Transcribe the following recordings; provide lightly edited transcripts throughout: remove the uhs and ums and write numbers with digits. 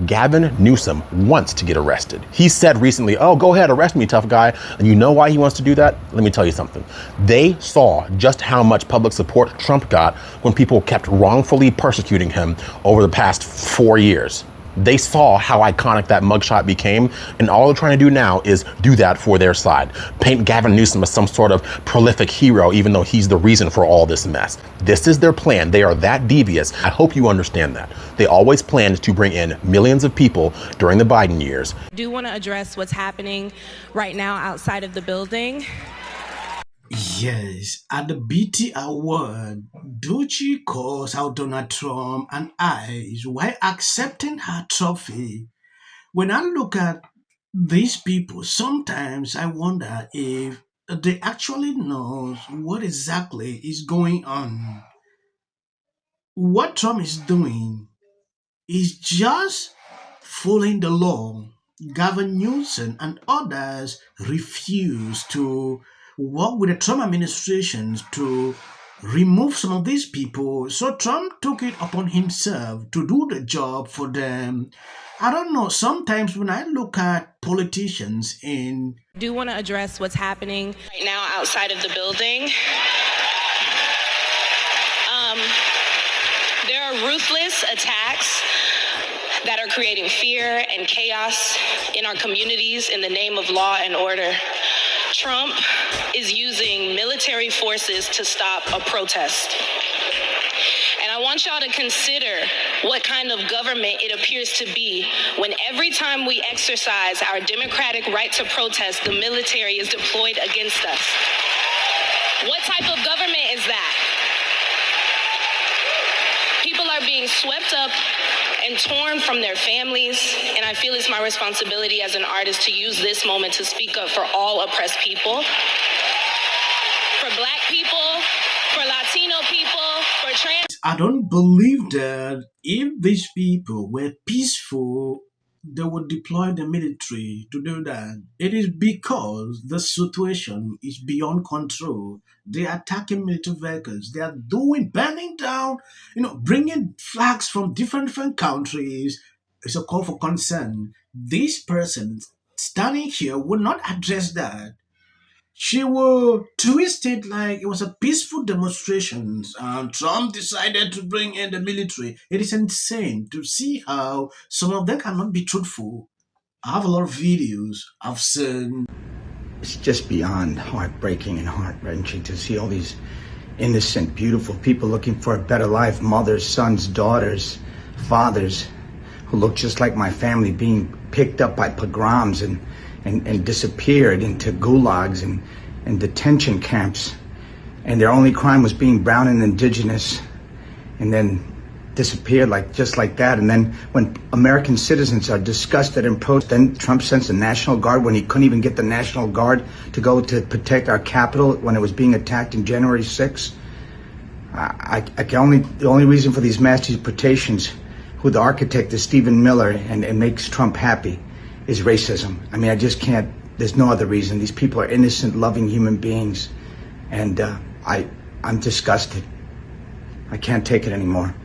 Gavin Newsom wants to get arrested. He said recently, oh, go ahead, arrest me, tough guy. And you know why he wants to do that? Let me tell you something. They saw just how much public support Trump got when people kept wrongfully persecuting him over the past 4 years. They saw how iconic that mugshot became, and all they're trying to do now is do that for their side. Paint Gavin Newsom as some sort of prolific hero, even though he's the reason for all this mess. This is their plan. They are that devious. I hope you understand that. They always planned to bring in millions of people during the Biden years. I do want to address what's happening right now outside of the building. Yes, at the BT Award, Doechii calls out Donald Trump and eyes while accepting her trophy. When I look at these people, sometimes I wonder if they actually know what exactly is going on. What Trump is doing is just following the law. Gavin Newsom and others refuse to work with the Trump administration to remove some of these people. So Trump took it upon himself to do the job for them. I don't know. Sometimes when I look at politicians in... I do want to address what's happening right now outside of the building. There are ruthless attacks that are creating fear and chaos in our communities in the name of law and order. Trump is using military forces to stop a protest. And I want y'all to consider what kind of government it appears to be when every time we exercise our democratic right to protest, the military is deployed against us. What type of government is that? People are being swept up and torn from their families, and I feel it's my responsibility as an artist to use this moment to speak up for all oppressed people, for Black people, for Latino people, for trans... I don't believe that if these people were peaceful, they would deploy the military to do that. It is because the situation is beyond control. They are attacking military vehicles. They are burning down, bringing flags from different countries. It's a call for concern. This person standing here will not address that. She will twist it like it was a peaceful demonstration. Trump decided to bring in the military. It is insane to see how some of them cannot be truthful. I have a lot of videos I've seen. It's just beyond heartbreaking and heart-wrenching to see all these innocent, beautiful people looking for a better life, mothers, sons, daughters, fathers, who look just like my family being picked up by pogroms and disappeared into gulags and detention camps. And their only crime was being brown and indigenous, and then disappeared just like that. And then when American citizens are disgusted and protest, then Trump sends the National Guard when he couldn't even get the National Guard to go to protect our Capitol when it was being attacked in January 6th. The only reason for these mass deportations, who the architect is Stephen Miller, and it makes Trump happy, is racism. I mean, I just can't, there's no other reason. These people are innocent, loving human beings. And I'm disgusted. I can't take it anymore.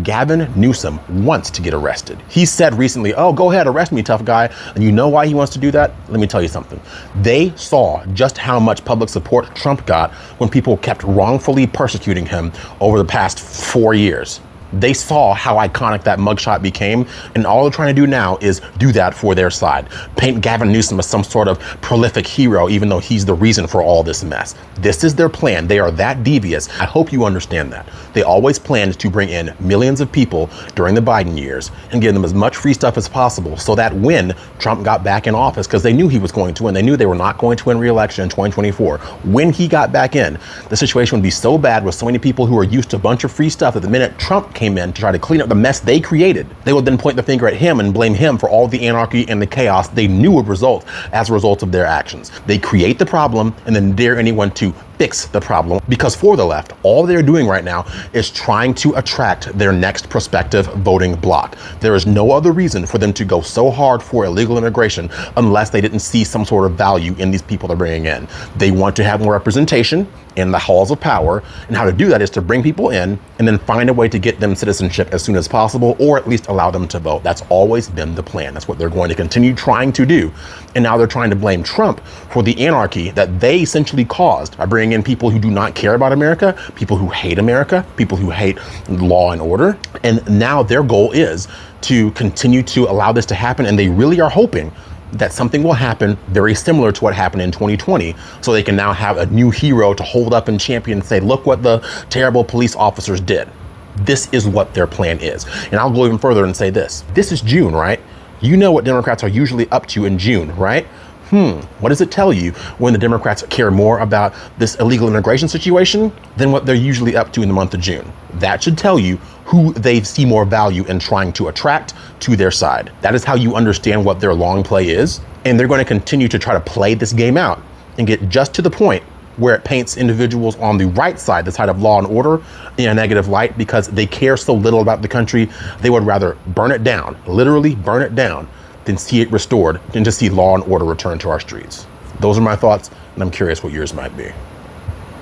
Gavin Newsom wants to get arrested. He said recently, oh, go ahead, arrest me, tough guy. And you know why he wants to do that? Let me tell you something. They saw just how much public support Trump got when people kept wrongfully persecuting him over the past 4 years. They saw how iconic that mugshot became, and all they're trying to do now is do that for their side. Paint Gavin Newsom as some sort of prolific hero, even though he's the reason for all this mess. This is their plan. They are that devious. I hope you understand that. They always planned to bring in millions of people during the Biden years and give them as much free stuff as possible so that when Trump got back in office, because they knew he was going to, and they knew they were not going to win re-election in 2024, when he got back in, the situation would be so bad with so many people who are used to a bunch of free stuff that the minute Trump came in to try to clean up the mess they created, they would then point the finger at him and blame him for all the anarchy and the chaos they knew would result as a result of their actions. They create the problem and then dare anyone to fix the problem, because for the left, all they're doing right now is trying to attract their next prospective voting bloc. There is no other reason for them to go so hard for illegal immigration unless they didn't see some sort of value in these people they're bringing in. They want to have more representation in the halls of power, and how to do that is to bring people in and then find a way to get them citizenship as soon as possible, or at least allow them to vote. That's always been the plan. That's what they're going to continue trying to do. And now they're trying to blame Trump for the anarchy that they essentially caused by bringing in people who do not care about America, people who hate America, people who hate law and order. And now their goal is to continue to allow this to happen, and they really are hoping that something will happen very similar to what happened in 2020, so they can now have a new hero to hold up and champion and say, look what the terrible police officers did. This is what their plan is. And I'll go even further and say this. This is June, right? You know what Democrats are usually up to in June, right? What does it tell you when the Democrats care more about this illegal immigration situation than what they're usually up to in the month of June? That should tell you who they see more value in trying to attract to their side. That is how you understand what their long play is. And they're going to continue to try to play this game out and get just to the point where it paints individuals on the right side, the side of law and order, in a negative light, because they care so little about the country. They would rather burn it down, literally burn it down, than see it restored, than to see law and order return to our streets. Those are my thoughts, and I'm curious what yours might be.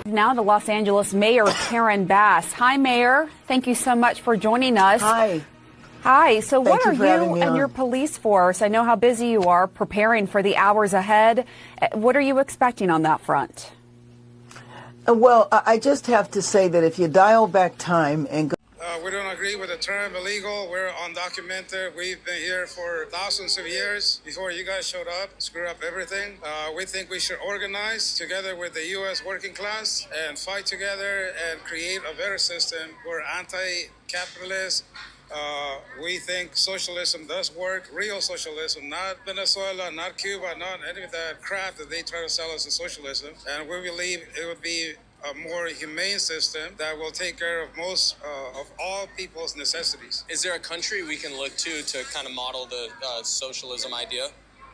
Now the Los Angeles Mayor, Karen Bass. Hi, Mayor. Thank you so much for joining us. Hi. Hi. So Thank what you are you and your police force? I know how busy you are preparing for the hours ahead. What are you expecting on that front? Well, I just have to say that if you dial back time and go... We don't agree with the term illegal. We're undocumented. We've been here for thousands of years before you guys showed up, screw up everything. We think we should organize together with the U.S. working class and fight together and create a better system. We're anti-capitalist. We think socialism does work, real socialism, not Venezuela, not Cuba, not any of that crap that they try to sell us as socialism. And we believe it would be a more humane system that will take care of most of all people's necessities. Is there a country we can look to kind of model the socialism idea?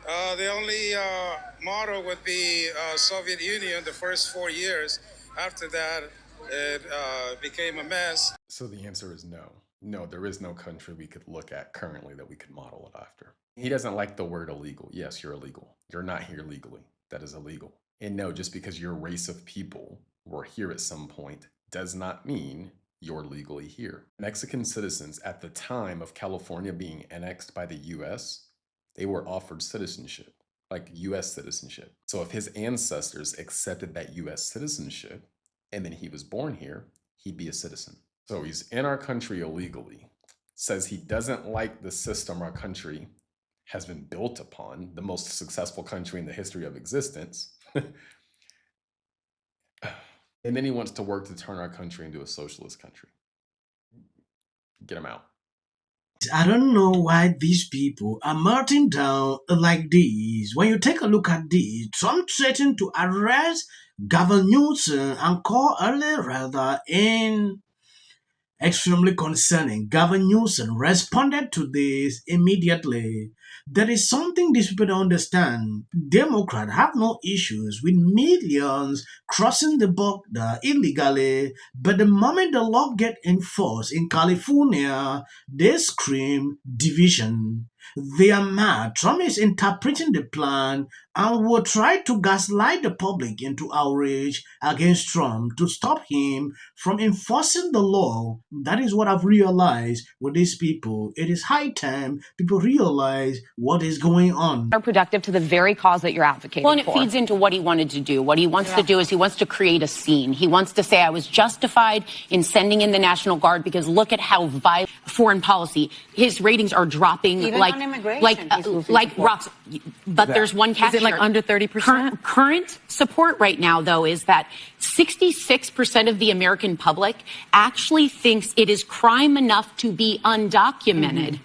The only model would be Soviet Union the first 4 years. After that, it became a mess. So the answer is no. No, there is no country we could look at currently that we could model it after. He doesn't like the word illegal. Yes, you're illegal. You're not here legally. That is illegal. And no, just because your race of people were here at some point does not mean you're legally here. Mexican citizens at the time of California being annexed by the US, they were offered citizenship, like US citizenship. So if his ancestors accepted that US citizenship and then he was born here, he'd be a citizen. So he's in our country illegally, says he doesn't like the system our country has been built upon, the most successful country in the history of existence. And then he wants to work to turn our country into a socialist country. Get him out. I don't know why these people are melting down like this. When you take a look at this, Trump threatened to arrest Gavin Newsom and call early rather in extremely concerning. Gavin Newsom responded to this immediately. There is something these people don't understand. Democrats have no issues with millions crossing the border illegally, but the moment the law gets enforced in California, they scream division. They are mad. Trump is interpreting the plan and will try to gaslight the public into outrage against Trump to stop him from enforcing the law. That is what I've realized with these people. It is high time people realize what is going on. Are productive to the very cause that you're advocating for. Well, and it feeds into what he wanted to do. What he wants to do is he wants to create a scene. He wants to say, I was justified in sending in the National Guard because look at how violent foreign policy. His ratings are dropping. Even like on immigration, like rocks. But there's one catch. Is it like under 30%? Current support right now, though, is that 66% of the American public actually thinks it is crime enough to be undocumented.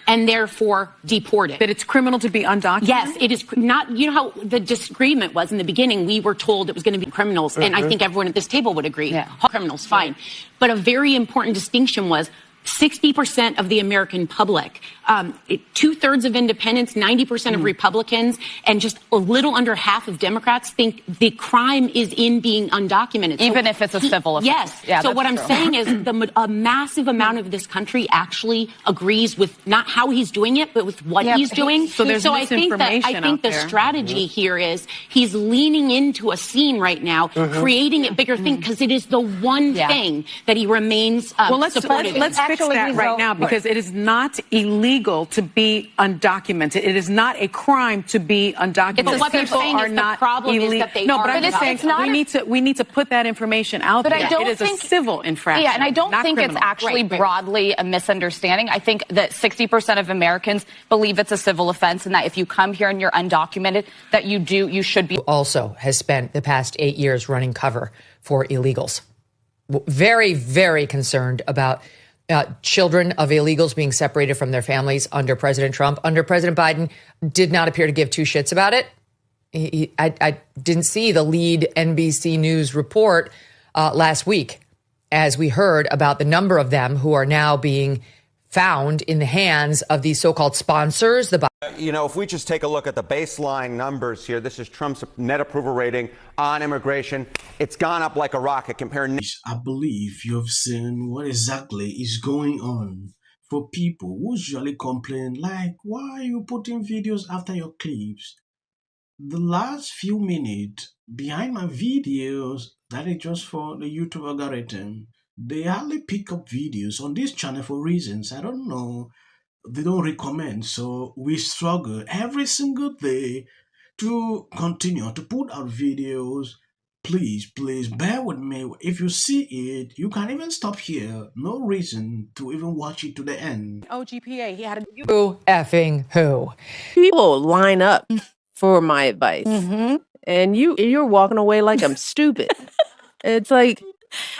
And therefore deported. That it's criminal to be undocumented? Yes, it is not. You know how the disagreement was in the beginning? We were told it was going to be criminals, and I think everyone at this table would agree. Criminals, fine. But a very important distinction was 60% of the American public, 2/3 of independents, 90% of Republicans, and just a little under half of Democrats think the crime is in being undocumented. Even if it's a civil offense. Yes. Yeah, so that's what I'm true. saying is a massive amount of this country actually agrees with not how he's doing it, but with what he's doing. So there's I think misinformation out the there. strategy here is he's leaning into a scene right now, creating a bigger thing, because it is the one thing that he remains supportive in. Let's fix that right now, because it is not illegal to be undocumented. It is not a crime to be undocumented. But what they're saying is the problem is that they no, are but I'm just saying we need to put that information out there. I don't it is think, a civil infraction. Yeah, and I don't not think criminal. it's actually broadly a misunderstanding. I think that 60% of Americans believe it's a civil offense, and that if you come here and you're undocumented, that you should be. Also has spent the past 8 years running cover for illegals. Very, very concerned about children of illegals being separated from their families under President Trump. Under President Biden, did not appear to give two shits about it. I didn't see the lead NBC News report last week, as we heard about the number of them who are now being found in the hands of these so-called sponsors. If we just take a look at the baseline numbers here, this is Trump's net approval rating on immigration. It's gone up like a rocket compared. I believe you've seen what exactly is going on for people who usually complain, like, why are you putting videos after your clips? The last few minutes behind my videos, that is just for the YouTube algorithm, they hardly pick up videos on this channel for reasons I don't know. They don't recommend, so we struggle every single day to continue to put out videos. Please bear with me. If you see it, you can even stop here. No reason to even watch it to the end. OGPA, he had Who effing who? People line up for my advice, and you're walking away like I'm stupid. It's like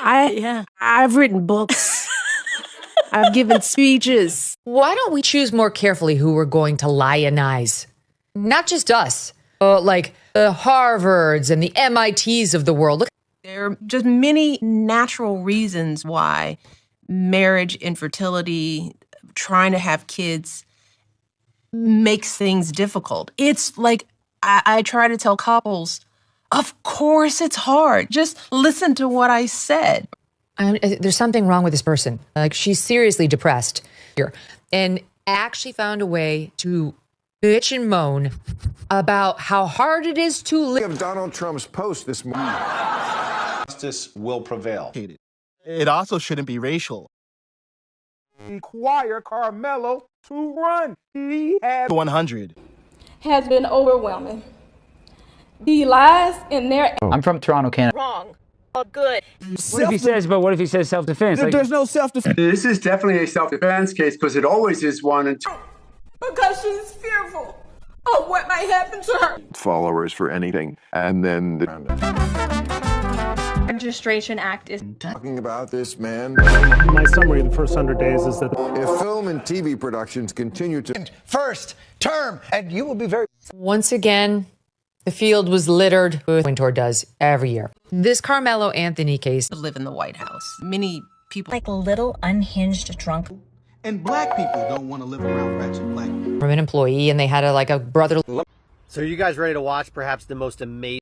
I've written books. I've given speeches. Why don't we choose more carefully who we're going to lionize? Not just us, like the Harvards and the MITs of the world. Look, There are just many natural reasons why marriage, infertility, trying to have kids makes things difficult. It's like I try to tell couples, of course it's hard. Just listen to what I said. there's something wrong with this person. Like, she's seriously depressed here, and actually found a way to bitch and moan about how hard it is to live. Of Donald Trump's post this morning. Justice will prevail. It also shouldn't be racial. Require Carmelo to run. He had 100. Has been overwhelming. The lies in their... I'm from Toronto, Canada. Wrong. Oh, good. What if he says self-defense? There's no self-defense. This is definitely a self-defense case because it always is one. Because she's fearful of what might happen to her. Followers for anything. And then Registration Act is talking about this man. My summary of the first 100 days is that if film and TV productions continue to first term, and you will be very... Once again, the field was littered with Wintour does every year. This Carmelo Anthony case. Live in the White House. Many people like a little unhinged drunk. And black people don't want to live around wretched black people. From an employee, and they had a brother. So are you guys ready to watch perhaps the most amazing